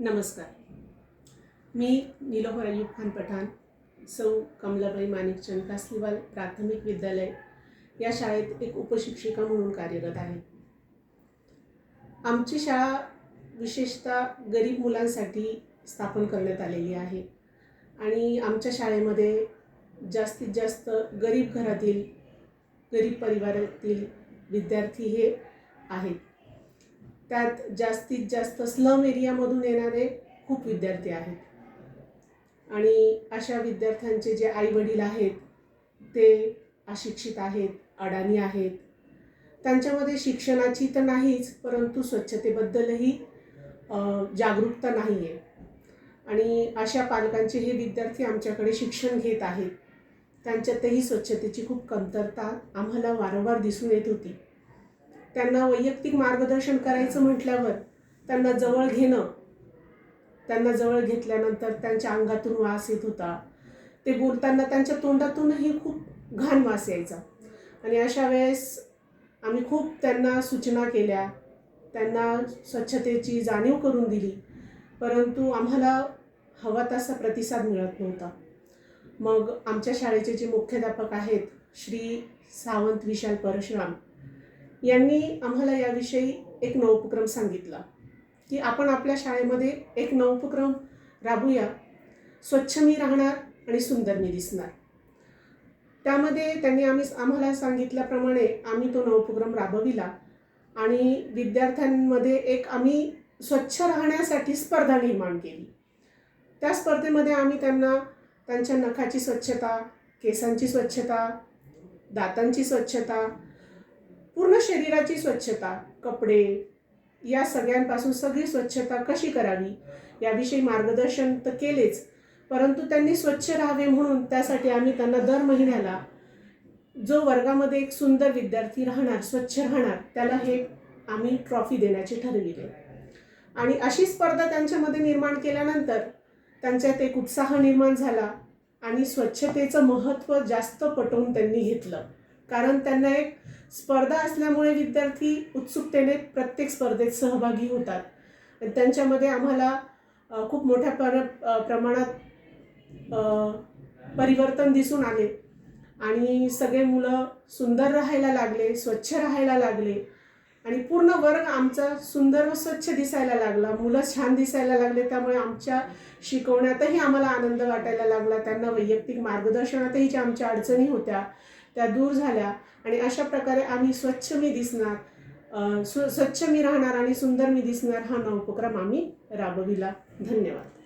नमस्कार. मी नीलोफर अयूब खान पठाण, सौ कमलाबाई माणिकचंद कासलीवाल प्राथमिक विद्यालय या शाळेत एक उपशिक्षिका म्हणून कार्यरत आहे. आमची शाळा विशेषतः गरीब मुलांसाठी स्थापन करण्यात आलेली आहे आणि आमच्या शाळेमध्ये जास्तीत जास्त गरीब घरातील, गरीब परिवारातील विद्यार्थी हे आहेत. त्यात जास्तीत जास्त स्लम एरियामधून येणारे खूप विद्यार्थी आहेत आणि अशा विद्यार्थ्यांचे जे आईवडील आहेत ते अशिक्षित आहेत, अडाणी आहेत. त्यांच्यामध्ये शिक्षणाची तर नाहीच, परंतु स्वच्छतेबद्दलही जागरूकता नाही आहे आणि अशा पालकांचे हे विद्यार्थी आमच्याकडे शिक्षण घेत आहेत. त्यांच्यातही स्वच्छतेची खूप कमतरता आम्हाला वारंवार दिसून येत होती. त्यांना वैयक्तिक मार्गदर्शन करायचं म्हटल्यावर त्यांना जवळ घेतल्यानंतर त्यांच्या अंगातून वास येत होता. ते बोलताना त्यांच्या तोंडातूनही खूप घाण वास यायचा आणि अशा वेळेस आम्ही खूप त्यांना सूचना केल्या, त्यांना स्वच्छतेची जाणीव करून दिली, परंतु आम्हाला हवा तसा प्रतिसाद मिळत नव्हता. मग आमच्या शाळेचे जे मुख्याध्यापक आहेत श्री सावंत विशाल परशुराम यांनी आम्हाला याविषयी एक नवोपक्रम सांगितला की आपण आपल्या शाळेमध्ये एक नवोपक्रम राबूया, स्वच्छ मी राहणार आणि सुंदर मी दिसणार. त्यामध्ये त्यांनी आम्हाला सांगितल्याप्रमाणे आम्ही तो नवोपक्रम राबविला आणि विद्यार्थ्यांमध्ये आम्ही स्वच्छ राहण्यासाठी स्पर्धा निर्माण केली. त्या स्पर्धेमध्ये आम्ही त्यांना त्यांच्या नखाची स्वच्छता, केसांची स्वच्छता, दातांची स्वच्छता, पूर्ण शरीराची स्वच्छता, कपडे या सगळ्यांपासून सगळी स्वच्छता कशी करावी याविषयी मार्गदर्शन तर केलेच, परंतु त्यांनी स्वच्छ राहावे म्हणून त्यासाठी आम्ही त्यांना दर महिन्याला जो वर्गामध्ये एक सुंदर विद्यार्थी राहणार, स्वच्छ राहणार, त्याला हे आम्ही ट्रॉफी देण्याचे ठरविले. आणि अशी स्पर्धा त्यांच्यामध्ये निर्माण केल्यानंतर त्यांच्यात एक उत्साह निर्माण झाला आणि स्वच्छतेचं महत्त्व जास्त पटवून त्यांनी घेतलं. कारण त्यांना एक स्पर्धा असल्यामुळे विद्यार्थी उत्सुकतेने प्रत्येक स्पर्धेत सहभागी होतात. त्यांच्यामध्ये आम्हाला खूप मोठ्या प्रमाणात परिवर्तन दिसून आले आणि सगळे मुलं सुंदर राहायला लागले, स्वच्छ राहायला लागले आणि पूर्ण वर्ग आमचा सुंदर व स्वच्छ दिसायला लागला. मुलं छान दिसायला लागले, त्यामुळे आमच्या शिकवण्यातही आम्हाला आनंद वाटायला लागला. त्यांना वैयक्तिक मार्गदर्शनातही ज्या आमच्या अडचणी होत्या त्या दूर झाल्या आणि अशा प्रकारे आम्ही स्वच्छ मी राहणार आणि सुंदर मी दिसणार हा नवोपक्रम आम्ही राबविला. धन्यवाद.